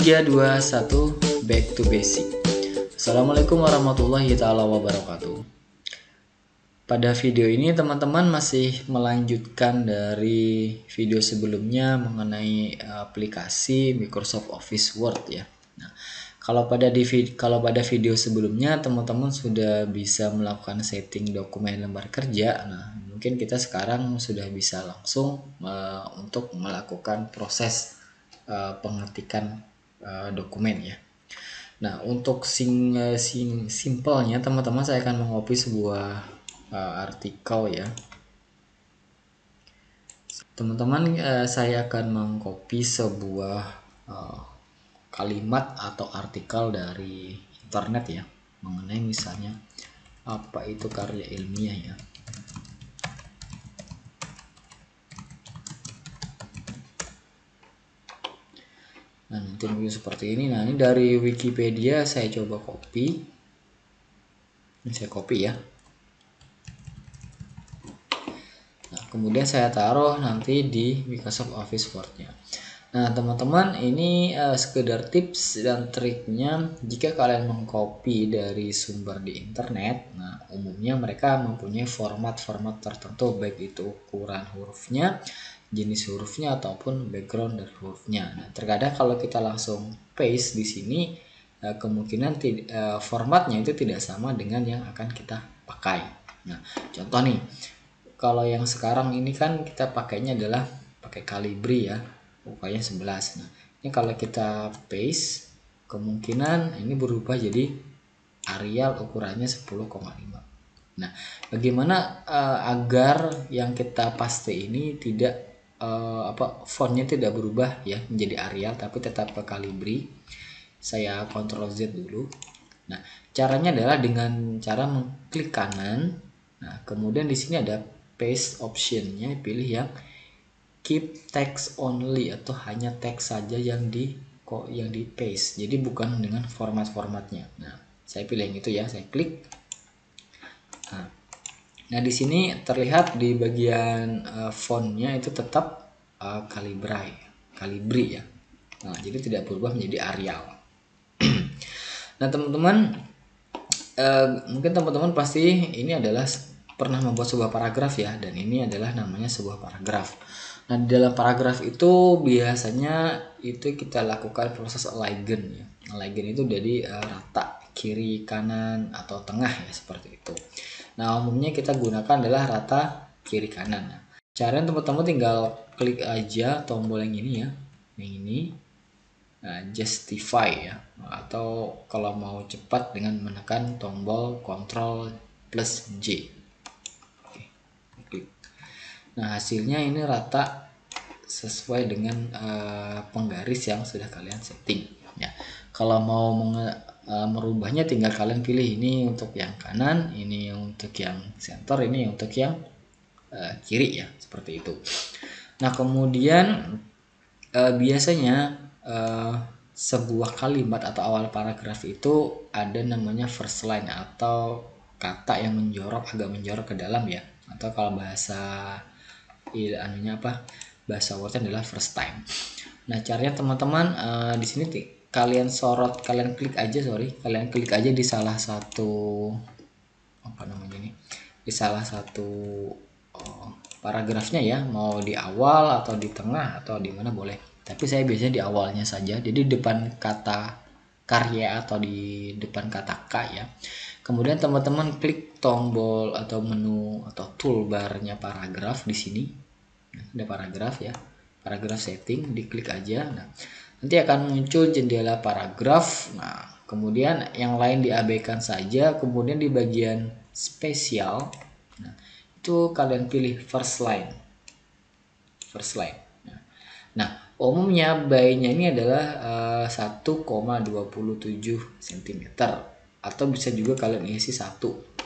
3, 2, 1, back to basic. Assalamualaikum warahmatullahi wabarakatuh. Pada video ini teman-teman masih melanjutkan dari video sebelumnya mengenai aplikasi Microsoft Office Word ya. Nah, kalau pada video sebelumnya teman-teman sudah bisa melakukan setting dokumen lembar kerja. Nah, mungkin kita sekarang sudah bisa langsung untuk melakukan proses pengetikan dokumen ya. Nah, untuk simpelnya teman-teman saya akan mengcopy sebuah artikel ya. Teman-teman, saya akan mengcopy sebuah kalimat atau artikel dari internet ya, mengenai misalnya apa itu karya ilmiah ya. Nah, nanti mungkin seperti ini. Nah, ini dari Wikipedia saya coba copy. Ini saya copy ya. Nah, kemudian saya taruh nanti di Microsoft Office Word-nya. Nah, teman-teman, ini sekedar tips dan triknya jika kalian mengcopy dari sumber di internet. Nah, umumnya mereka mempunyai format-format tertentu, baik itu ukuran hurufnya, jenis hurufnya ataupun background dari hurufnya. Nah, terkadang kalau kita langsung paste di sini, kemungkinan formatnya itu tidak sama dengan yang akan kita pakai. Nah, contoh nih, kalau yang sekarang ini kan kita pakainya adalah pakai Calibri ya, ukanya 11. Nah, ini kalau kita paste, kemungkinan ini berubah jadi Arial ukurannya 10,5. Nah, bagaimana agar yang kita paste ini tidak fontnya tidak berubah ya menjadi Arial tapi tetap ke Calibri. Saya Ctrl Z dulu. Nah, caranya adalah dengan cara mengklik kanan. Nah, kemudian di sini ada paste optionnya, pilih yang keep text only atau hanya teks saja yang di paste. Jadi bukan dengan format-formatnya. Nah, saya pilih yang itu ya, saya klik. Nah, di sini terlihat di bagian fontnya itu tetap Calibri ya. Nah, jadi tidak berubah menjadi Arial. Nah, teman-teman, mungkin teman-teman pasti ini adalah pernah membuat sebuah paragraf ya, dan ini adalah namanya sebuah paragraf. Nah, di dalam paragraf itu biasanya itu kita lakukan proses align ya. Align itu jadi rata kiri kanan atau tengah ya, seperti itu. Nah, umumnya kita gunakan adalah rata kiri kanan. Nah, caranya teman-teman tinggal klik aja tombol yang ini ya, yang ini. Nah, justify ya, atau kalau mau cepat dengan menekan tombol Ctrl plus J. Oke, klik. Nah, hasilnya ini rata sesuai dengan penggaris yang sudah kalian setting ya. Kalau mau merubahnya tinggal kalian pilih ini untuk yang kanan, ini untuk yang center, ini untuk yang kiri ya, seperti itu. Nah, kemudian biasanya sebuah kalimat atau awal paragraf itu ada namanya first line atau kata yang agak menjorok ke dalam ya, atau kalau bahasa bahasa Wordnya adalah first time. Nah, caranya teman-teman di sini kalian klik aja di salah satu di salah satu paragrafnya ya, mau di awal atau di tengah atau di mana boleh, tapi saya biasanya di awalnya saja, jadi depan kata karya atau di depan kata K ya. Kemudian teman-teman klik tombol atau menu atau toolbarnya paragraf di sini. Ada paragraf ya, paragraf setting, diklik aja. Nah, nanti akan muncul jendela paragraf. Nah, kemudian yang lain diabaikan saja. Kemudian di bagian spesial, nah, itu kalian pilih first line. Nah, umumnya by-nya ini adalah 1,27 cm, atau bisa juga kalian isi 1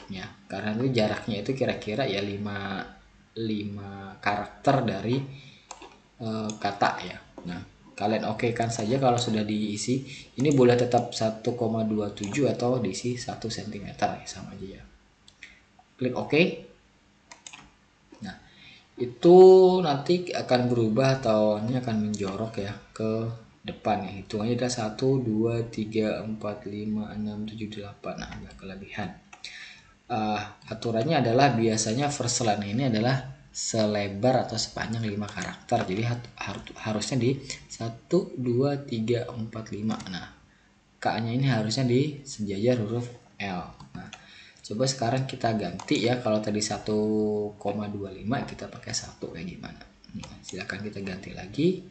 ya, karena itu jaraknya itu kira-kira ya 5 karakter dari kata ya. Nah, kalian oke kan saja kalau sudah diisi. Ini boleh tetap 1,27 atau diisi 1 cm ya, sama aja ya. Klik oke. Nah, itu nanti akan berubah atau ini akan menjorok ya ke depan ya. Hitungannya ada 1, 2, 3, 4, 5, 6, 7, 8. Nah, agak kelebihan. Aturannya adalah biasanya first line ini adalah selebar atau sepanjang 5 karakter. Jadi harusnya di 1, 2, 3, 4, 5. Nah, K-nya ini harusnya di sejajar huruf L. Nah, coba sekarang kita ganti ya. Kalau tadi 1,25 kita pakai 1 kayak gimana. Nah, silakan kita ganti lagi.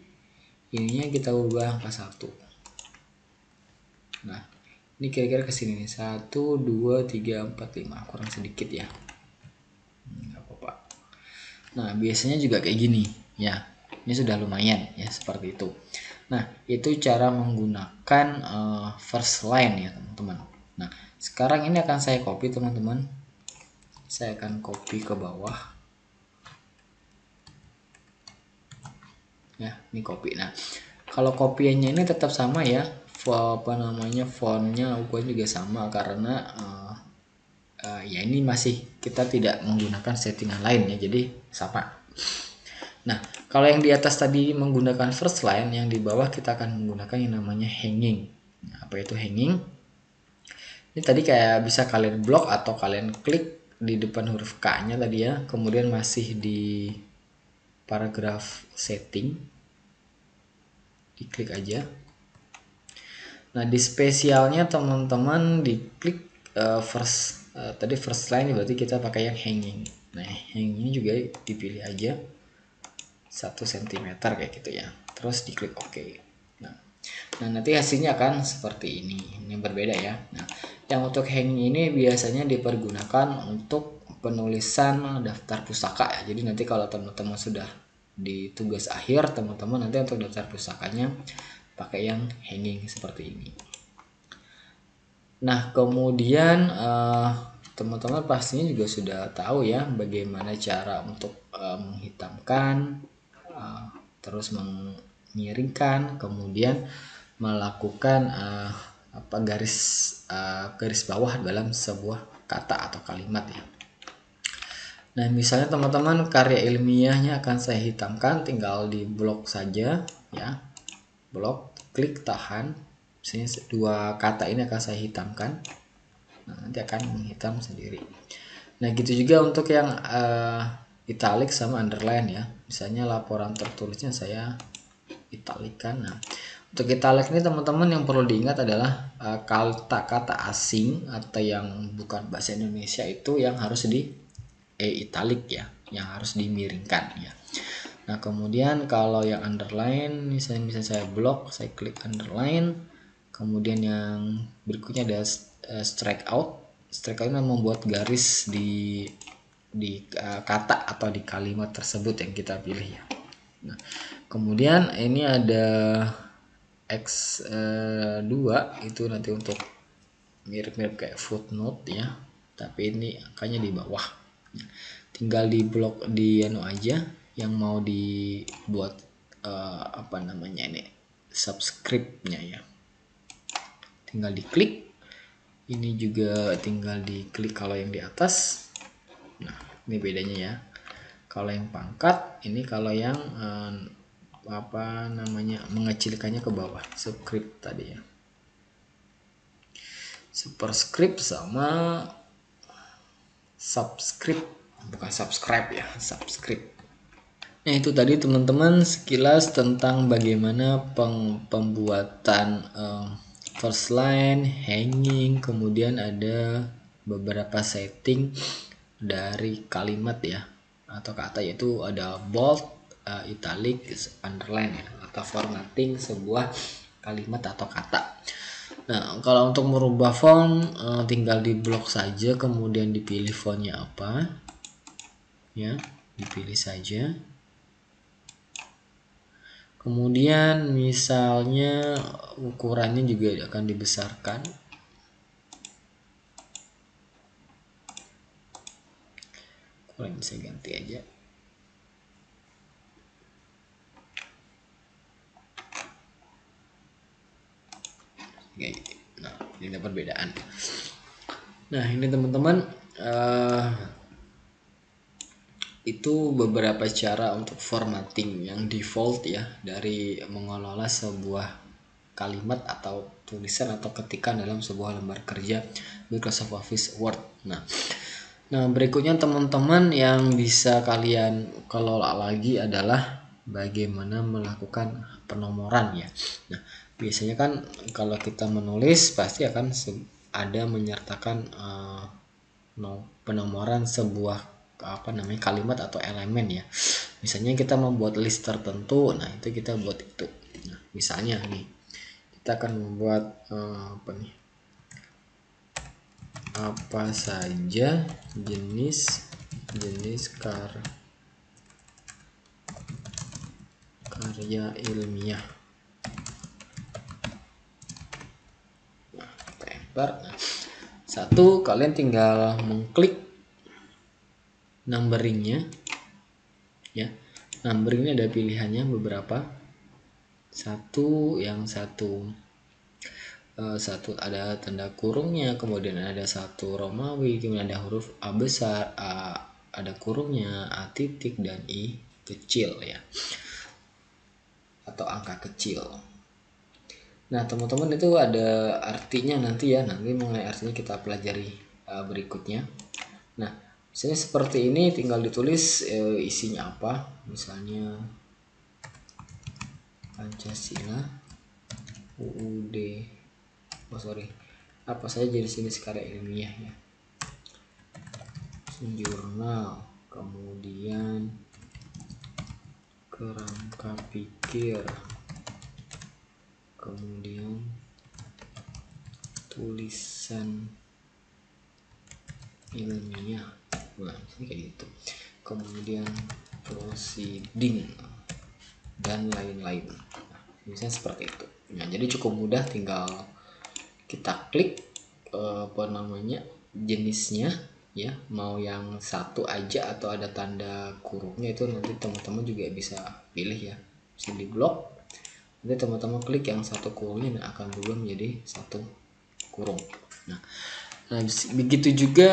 Ininya kita ubah angka 1. Nah, ini kira-kira kesini nih. 1, 2, 3, 4, 5. Kurang sedikit ya. Nggak apa-apa. Nah, biasanya juga kayak gini ya. Ini sudah lumayan ya, seperti itu. Nah, itu cara menggunakan first line ya teman-teman. Nah, sekarang ini akan saya copy teman-teman. Saya akan copy ke bawah. Ya, ini copy. Nah, kalau kopiannya ini tetap sama ya. Fontnya ukuran juga sama karena ya ini masih kita tidak menggunakan settingan lain ya, jadi sama. Nah, kalau yang di atas tadi menggunakan first line, yang di bawah kita akan menggunakan yang namanya hanging. Nah, apa itu hanging? Ini tadi kayak bisa kalian blok atau kalian klik di depan huruf K-nya tadi ya, kemudian masih di paragraf setting, diklik aja. Nah, di spesialnya teman-teman diklik tadi first line berarti kita pakai yang hanging. Nah, hanging juga dipilih aja 1 cm kayak gitu ya, terus diklik OK. Nah, nanti hasilnya akan seperti ini berbeda ya. Nah, yang untuk hanging ini biasanya dipergunakan untuk penulisan daftar pustaka ya. Jadi nanti kalau teman-teman sudah di tugas akhir, teman-teman nanti untuk daftar pustakanya pakai yang hanging seperti ini. Nah, kemudian teman-teman pastinya juga sudah tahu ya bagaimana cara untuk menghitamkan, terus mengiringkan, kemudian melakukan garis bawah dalam sebuah kata atau kalimat ya. Nah, misalnya teman-teman karya ilmiahnya akan saya hitamkan, tinggal di blok saja ya. Blok, klik, tahan. Misalnya 2 kata ini akan saya hitamkan. Nah, nanti akan menghitam sendiri. Nah, gitu juga untuk yang italic sama underline ya. Misalnya laporan tertulisnya saya italikan. Nah, untuk italic ini teman-teman yang perlu diingat adalah kata-kata asing atau yang bukan bahasa Indonesia itu yang harus di italic ya, yang harus dimiringkan ya. Nah, kemudian kalau yang underline misalnya saya blok, saya klik underline, kemudian yang berikutnya ada strike out. Strike out membuat garis di kata atau di kalimat tersebut yang kita pilih ya. Nah, kemudian ini ada X2 itu nanti untuk mirip-mirip kayak footnote ya, tapi ini angkanya di bawah. Tinggal di blok di aja yang mau dibuat ini subscribe-nya ya, tinggal diklik. Ini juga tinggal diklik kalau yang di atas. Nah, ini bedanya ya. Kalau yang pangkat, ini kalau yang mengecilkannya ke bawah, subscribe tadi ya. Superscript sama subscribe, bukan subscribe ya, subscribe. Nah, itu tadi teman-teman sekilas tentang bagaimana pembuatan first line, hanging, kemudian ada beberapa setting dari kalimat ya atau kata, yaitu ada bold, italic, underline ya, atau formatting sebuah kalimat atau kata. Nah, kalau untuk merubah font tinggal di blok saja, kemudian dipilih fontnya apa ya, dipilih saja. Kemudian misalnya ukurannya juga akan dibesarkan. Ukuran bisa ganti aja. Nah, ini ada perbedaan. Nah, ini teman-teman itu beberapa cara untuk formatting yang default ya dari mengelola sebuah kalimat atau tulisan atau ketikan dalam sebuah lembar kerja Microsoft Office Word. Nah, berikutnya teman-teman yang bisa kalian kelola lagi adalah bagaimana melakukan penomoran ya. Nah, biasanya kan kalau kita menulis pasti akan ada menyertakan penomoran sebuah kalimat atau elemen ya. Misalnya kita membuat list tertentu, nah itu kita buat itu. Nah, misalnya nih kita akan membuat apa saja jenis karya ilmiah. Nah, kita enter. Satu, kalian tinggal mengklik numberingnya ya. Numbering ini ada pilihannya beberapa. Satu ada tanda kurungnya, kemudian ada satu Romawi, kemudian ada huruf A besar, ada kurungnya, A titik dan I kecil ya, atau angka kecil. Nah teman-teman itu ada artinya nanti mengenai artinya kita pelajari berikutnya. Nah misalnya seperti ini tinggal ditulis isinya apa, misalnya Pancasila apa saja jenis karya ilmiah ya, jurnal, kemudian kerangka pikir, kemudian tulisan ilmiah, kayak gitu, kemudian proceeding dan lain-lain. Nah, misalnya seperti itu. Nah, jadi cukup mudah, tinggal kita klik jenisnya ya, mau yang satu aja atau ada tanda kurungnya, itu nanti teman-teman juga bisa pilih ya, bisa di blok. Nanti teman-teman klik yang satu kurungnya akan berubah menjadi satu kurung. Nah begitu juga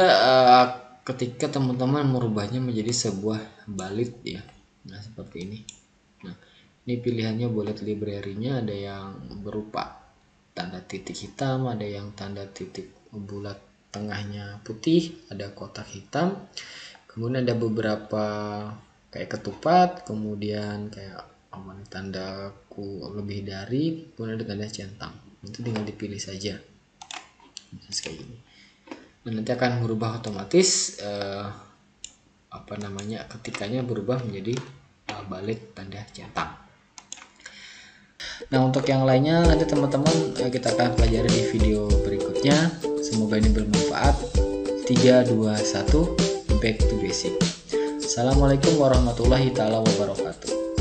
ketika teman-teman merubahnya menjadi sebuah balit ya. Nah seperti ini. Nah ini pilihannya bullet library-nya, ada yang berupa tanda titik hitam, ada yang tanda titik bulat tengahnya putih, ada kotak hitam, kemudian ada beberapa kayak ketupat, kemudian kayak tanda lebih dari, kemudian ada tanda centang. Itu tinggal dipilih saja kayak gini. Nah, nanti akan berubah otomatis ketikannya berubah menjadi balit tanda centang. Nah untuk yang lainnya nanti teman-teman kita akan pelajari di video berikutnya. Semoga ini bermanfaat. 3, 2, 1, back to basic. Assalamualaikum warahmatullahi wabarakatuh.